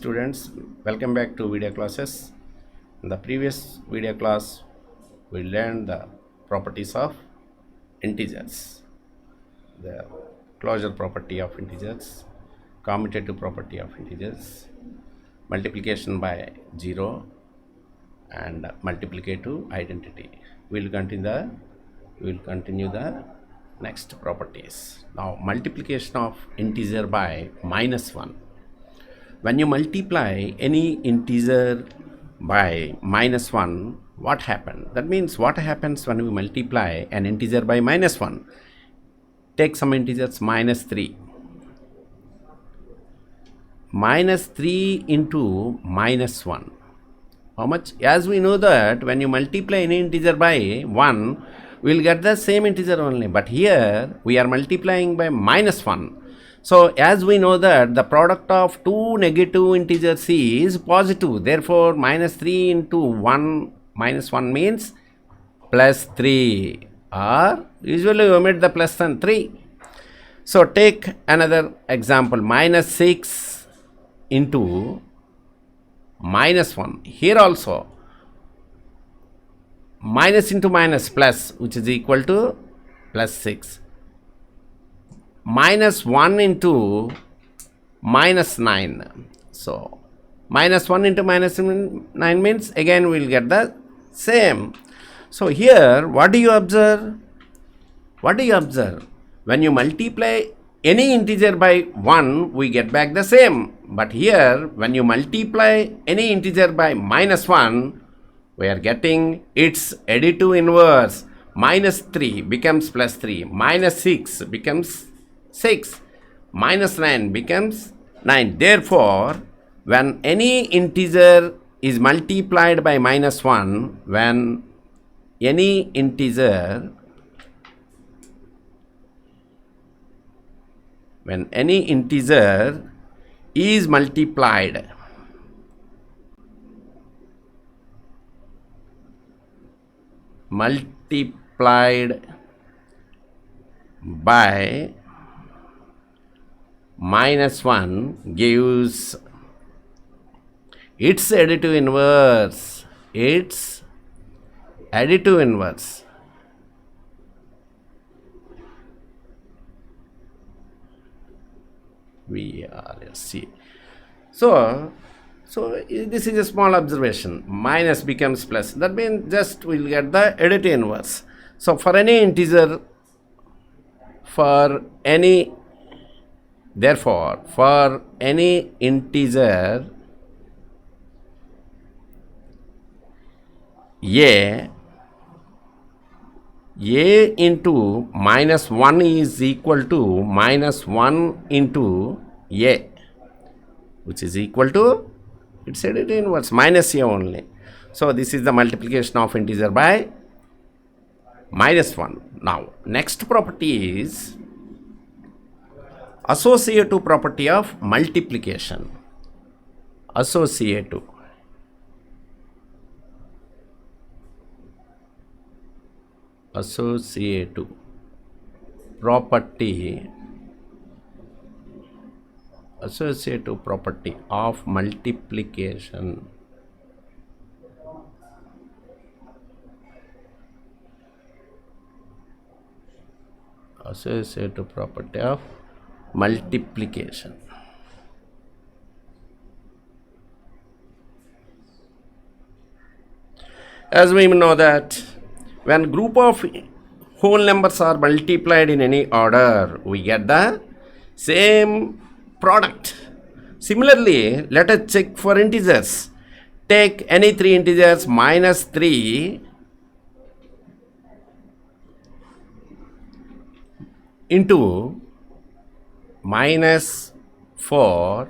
students, welcome back to video classes. In the previous video class we learned the properties of integers, the closure property of integers, commutative property of integers, multiplication by 0 and multiplicative identity. We will continue the next properties. Now multiplication of integer by -1. When you multiply any integer by -1, what happens? That means what happens when we multiply an integer by -1? Take some integers, -3. -3 into -1. How much? As we know that when you multiply any integer by 1, we will get the same integer only. But here we are multiplying by -1. So as we know that the product of two negative integers is positive, therefore -3 into 1 -1 means +3, or usually we omit the plus and 3. So take another example, -6 into -1. Here also minus into minus plus, which is equal to +6. -1 into -9. So -1 into -9 means again we will get the same. So here what do you observe? When you multiply any integer by 1, we get back the same. But here when you multiply any integer by -1, we are getting its additive inverse. -3 becomes +3, -6 becomes 6, -9 becomes 9. Therefore, when any integer is multiplied by -1, when any integer is multiplied by -1 gives its additive inverse. VRSC. So this is a small observation. Minus becomes plus. That means just we'll get the additive inverse. So for any integer, therefore for any integer a into -1 is equal to -1 into a, which is equal to its additive inverse, minus a only. So this is the multiplication of integer by -1. Now next property is associative property of multiplication. Associative property of multiplication. Associative property of multiplication. As we know that when group of whole numbers are multiplied in any order, we get the same product. Similarly, let us check for integers. Take any three integers, -3 into -4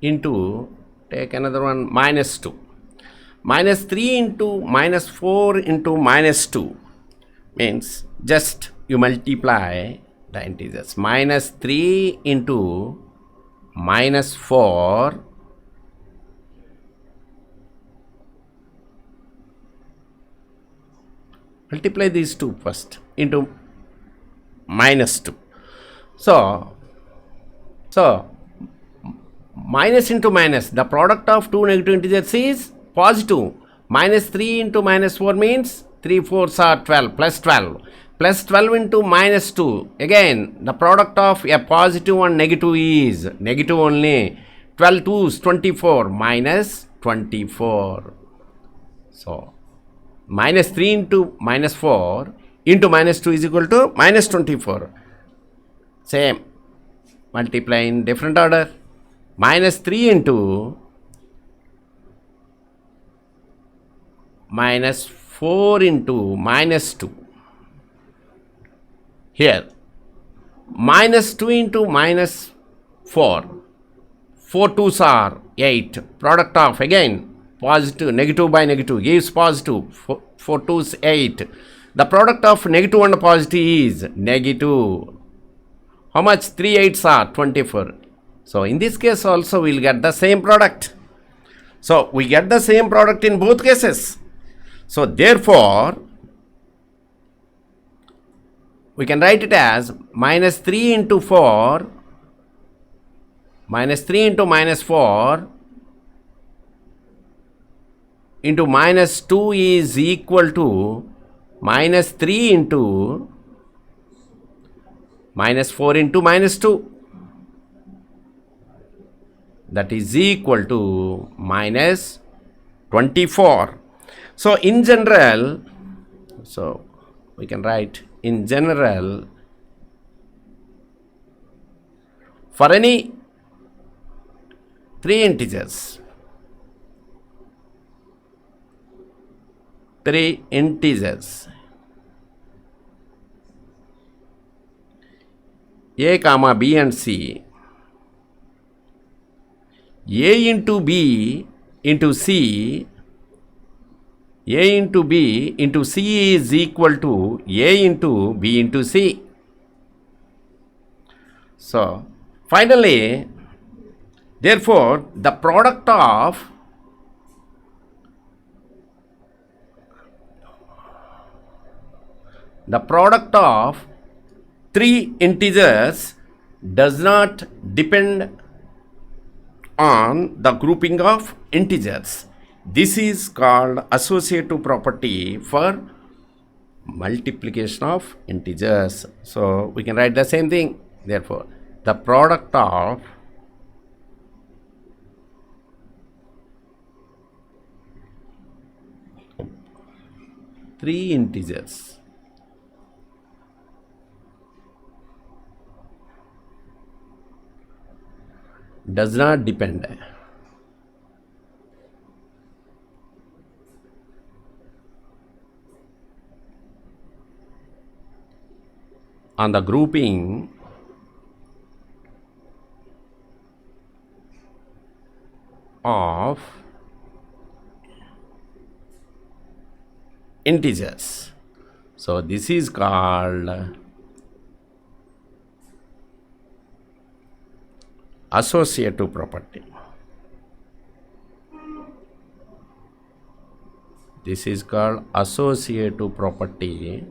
into, take another one, -2. -3 into -4 into -2 means just you multiply the integers. -3 into -4 multiply these two first into -2. So minus into minus, the product of two negative integers is positive. Minus 3 into minus 4 means 3 4s are 12, plus 12. Plus 12 into minus 2. Again, the product of a positive and negative is negative only. 12 2s 24 minus 24. So, minus 3 into minus 4 into minus 2 is equal to minus 24. Same. Multiply in different order. Minus 3 into minus 4 into minus 2. Here, minus 2 into minus 4. 4 2s are 8. Product of, again, positive, negative by negative gives positive. 4 2s 8. The product of negative and positive is negative. How much? 3 8s are 24. So, in this case also we will get the same product. So, we get the same product in both cases. So, therefore, we can write it as minus 3 into 4, minus 3 into minus 4 into minus 2 is equal to minus 3 into minus 4 into minus 2. That is equal to minus 24. So, in general, so we can write in general, for any three integers, a comma b and c, a into b into c, a into b into c is equal to a into b into c. So, finally, therefore, the product of three integers does not depend on the grouping of integers. This is called associative property for multiplication of integers. So, we can write the same thing. Therefore, the product of three integers does not depend on the grouping of integers. So, this is called associative property. This is called associative property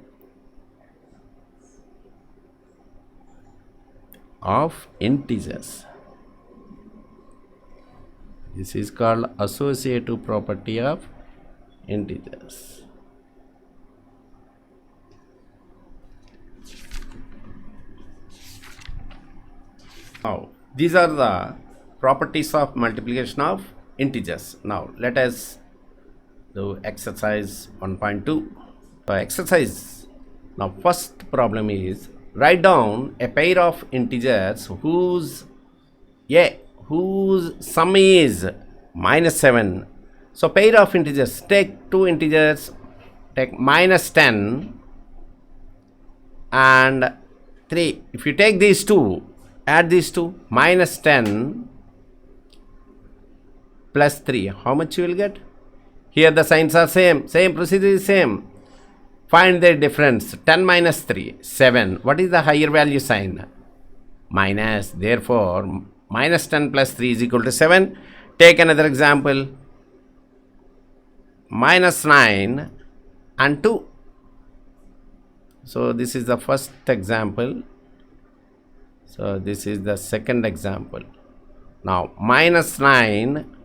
of integers. This is called associative property of integers. Now, these are the properties of multiplication of integers. Now, let us do exercise 1.2. So, exercise. Now, first problem is write down a pair of integers whose sum is minus 7. So, pair of integers, take two integers, take minus 10 and 3. If you take these two, add these two, minus 10 plus 3, how much you will get? Here the signs are same procedure is same. Find the difference. 10 minus 3, 7. What is the higher value sign? Minus. Therefore, minus 10 plus 3 is equal to 7. Take another example. Minus 9 and 2. So, this is the first example. So, this is the second example. Now minus 9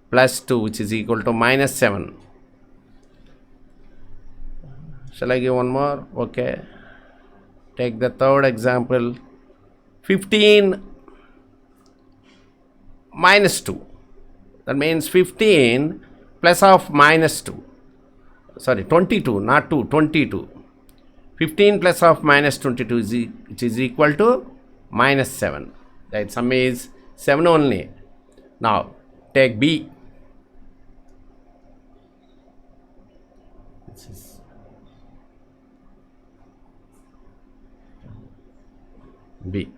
plus 2, which is equal to minus 7. Shall I give one more? Okay. Take the third example. 15 minus 2. That means 15 plus of minus 2. Sorry, 22, not 2, 22. 15 plus of minus 22 which is equal to minus 7. That sum is 7 only. Now take B. This is B.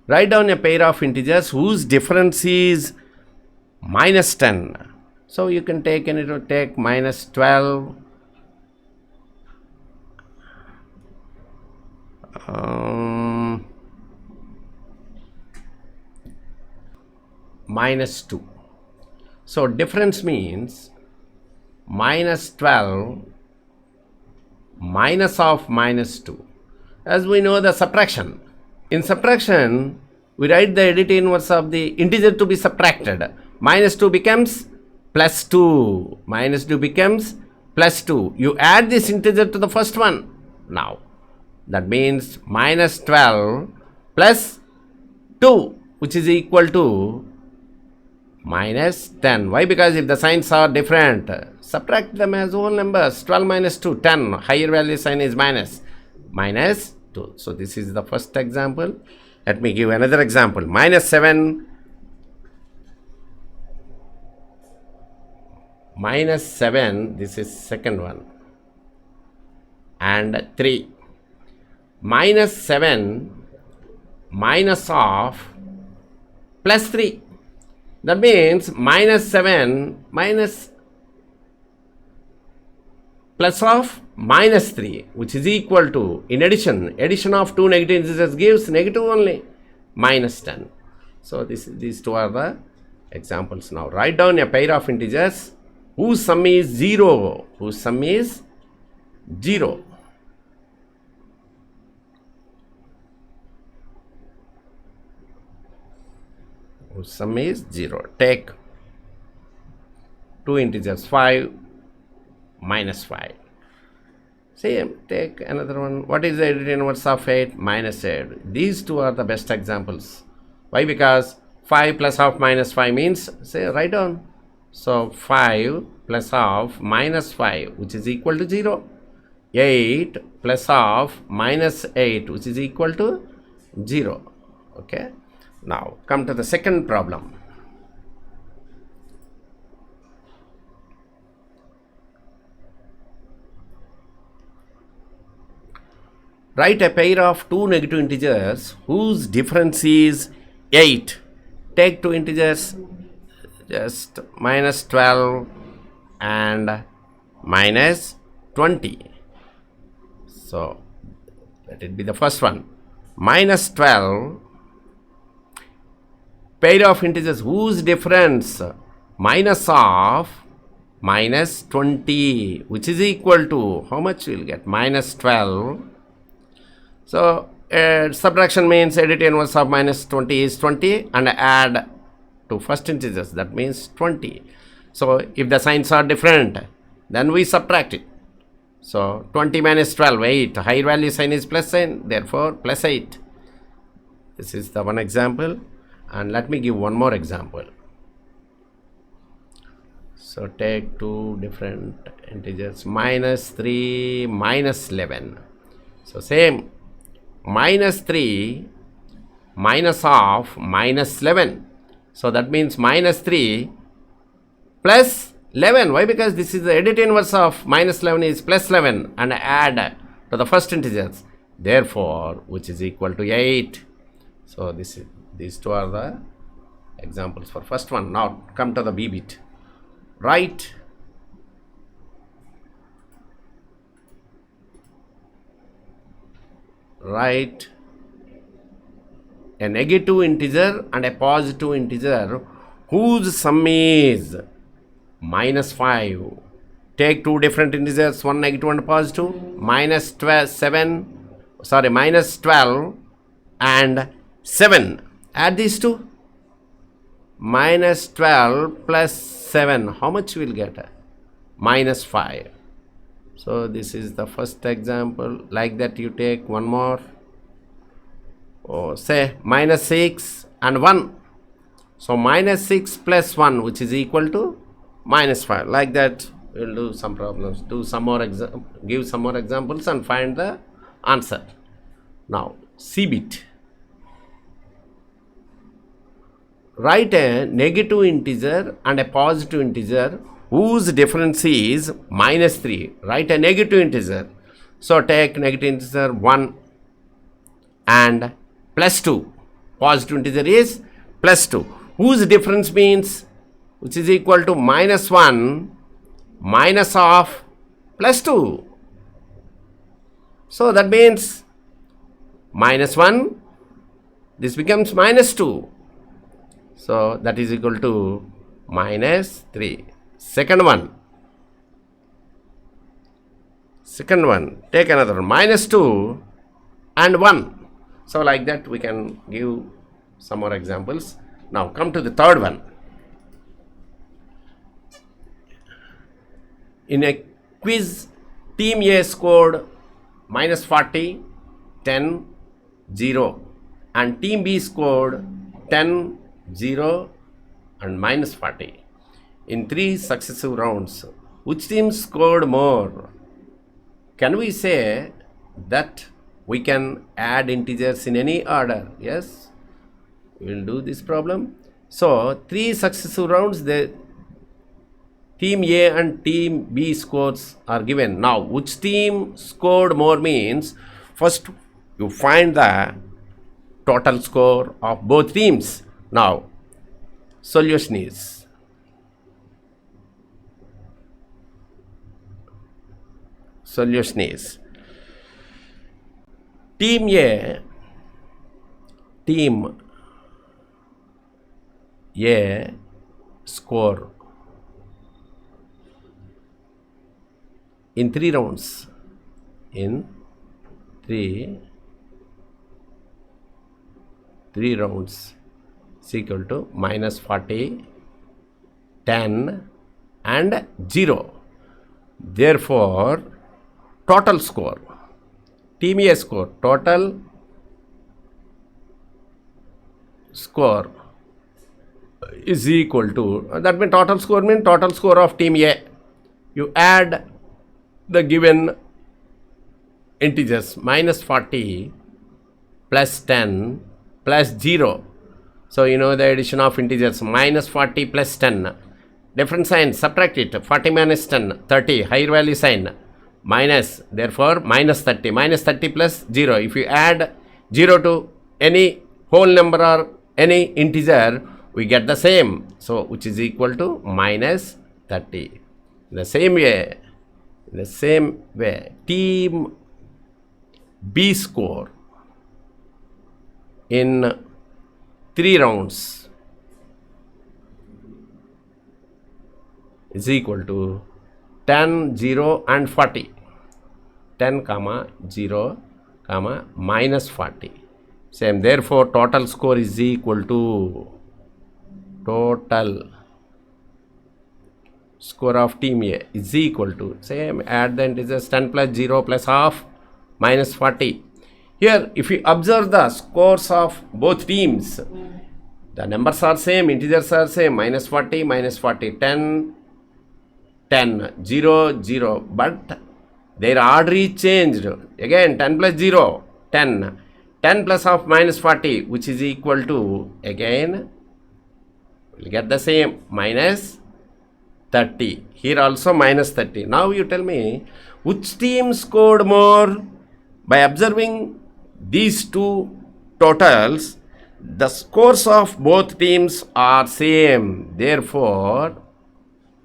Write down a pair of integers whose difference is minus 10. So you can take minus 12, minus 2. So difference means minus 12 minus of minus 2. As we know the subtraction. In subtraction, we write the additive inverse of the integer to be subtracted. Minus 2 becomes plus 2. Minus 2 becomes plus 2. You add this integer to the first one. Now, that means minus 12 plus 2, which is equal to minus 10. Why? Because if the signs are different, subtract them as whole numbers. 12 minus 2, 10. Higher value sign is minus. Minus 2. So this is the first example. Let me give another example. Minus 7. Minus 7. This is second one. And 3. Minus 7 minus of plus 3. That means minus 7 minus plus of minus 3, which is equal to, in addition of two negative integers gives negative only, minus 10. So these two are the examples. Now write down a pair of integers whose sum is 0. Whose sum is 0. Whose sum is 0. Take two integers, 5 minus 5. Same, take another one. What is the additive inverse of 8? Minus 8. These two are the best examples. Why? Because 5 plus half minus 5 means, say, write down. So 5 plus half minus 5, which is equal to 0. 8 plus half minus 8, which is equal to 0. Okay. Now come to the second problem. Write a pair of two negative integers whose difference is 8. Take two integers, just minus 12 and minus 20. So let it be the first one. Minus 12, pair of integers whose difference minus of minus 20, which is equal to, how much we will get? Minus 12. So subtraction means additive inverse of minus 20 is 20 and add to first integers, that means 20. So if the signs are different, then we subtract it. So 20 minus 12, 8. Higher value sign is plus sign, therefore plus 8. This is the one example. And let me give one more example. So take two different integers, minus 3 minus 11. So same, minus 3 minus of minus 11. So that means minus 3 plus 11. Why? Because this is the additive inverse of minus 11 is plus 11 and add to the first integers. Therefore, which is equal to 8. So these two are the examples for first one. Now come to the B bit. Write a negative integer and a positive integer whose sum is minus 5. Take two different integers, one negative and positive, minus 12 and 7. Add these two. Minus 12 plus 7. How much we'll get? Minus 5. So this is the first example. Like that you take one more. Oh, say minus 6 and 1. So minus 6 plus 1, which is equal to minus 5. Like that we'll do some problems. Do some more give some more examples and find the answer. Now C bit. Write a negative integer and a positive integer whose difference is minus 3. Write a negative integer. So take negative integer 1 and plus 2. Positive integer is plus 2. Whose difference means, which is equal to minus 1 minus of plus 2. So that means minus 1, this becomes minus 2. So that is equal to minus 3. Second one, take another minus 2 and 1. So like that we can give some more examples. Now come to the third one. In a quiz, team A scored minus 40, 10, 0 and team B scored 10, 0 and minus 40. In 3 successive rounds, which team scored more? Can we say that we can add integers in any order? Yes, we will do this problem. So 3 successive rounds, the team A and team B scores are given. Now which team scored more means, first you find the total score of both teams. Now solution is team A score in 3 rounds, in 3 rounds is equal to minus 40, 10 and 0. Therefore total score, team A score, total score is equal to, that means total score of team A. You add the given integers, minus 40 plus 10 plus 0. So you know the addition of integers, minus 40 plus 10. Different sign, subtract it. 40 minus 10, 30. Higher value sign, minus. Therefore minus 30. Minus 30 plus 0. If you add 0 to any whole number or any integer, we get the same. So which is equal to minus 30. The same way, team B score in 3 rounds is equal to 10, 0 and 40. 10, 0, minus 40. Same. Therefore total score is equal to total score of team A is equal to, same, add the integers, 10 plus 0 plus half, minus 40. Here if you observe the scores of both teams, the numbers are same, integers are same, minus 40, 10, 10, 0, 0, but their order is changed. Again 10 plus 0, 10, 10 plus half minus 40, which is equal to, again we'll get the same, minus 30. Here also minus 30. Now you tell me which team scored more. By observing these two totals, the scores of both teams are same. Therefore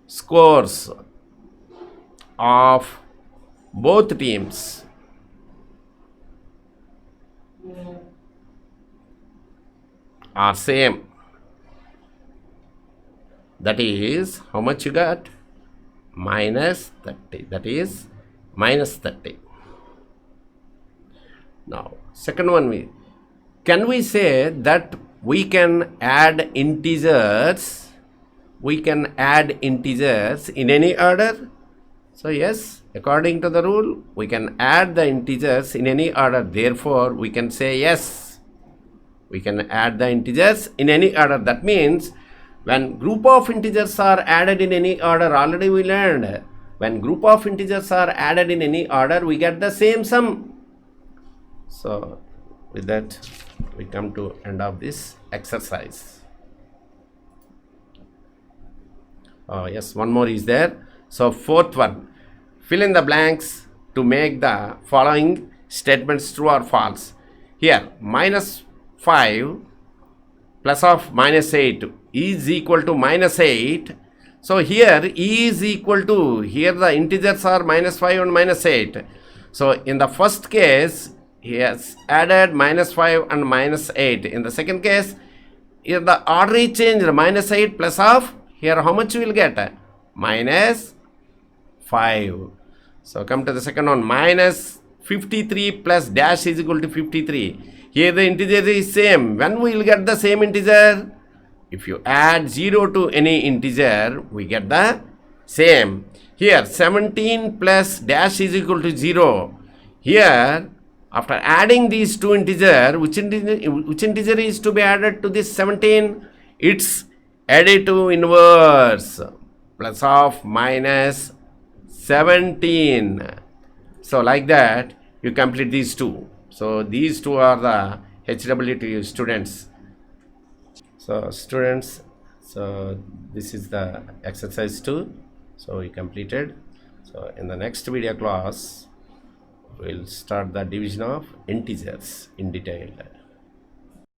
scores of both teams are same. That is, how much you got? Minus 30. That is minus 30. Now second one, can we say that we can add integers. We can add integers in any order. So yes, according to the rule, we can add the integers in any order. Therefore, we can say yes. We can add the integers in any order. That means when group of integers are added in any order, already we learned, when group of integers are added in any order, we get the same sum. So with that, we come to end of this exercise. Yes, one more is there. So fourth one, fill in the blanks to make the following statements true or false. Here, -5 plus of -8 is equal to -8. So here E is equal to, here the integers are -5 and -8. So in the first case, he has added -5 and -8. In the second case, here the order is changed, -8 plus of, here how much you will get? -5. So come to the second one, -53 plus dash is equal to 53. Here the integer is same. When we will get the same integer? If you add 0 to any integer, we get the same. Here 17 plus dash is equal to 0. Here, after adding these two integers, which integer is to be added to this 17? It's additive inverse, plus of -17. So like that, you complete these two. So these two are the HWT students. So students, so this is the exercise 2. So we completed. So in the next video class, we'll start the division of integers in detail.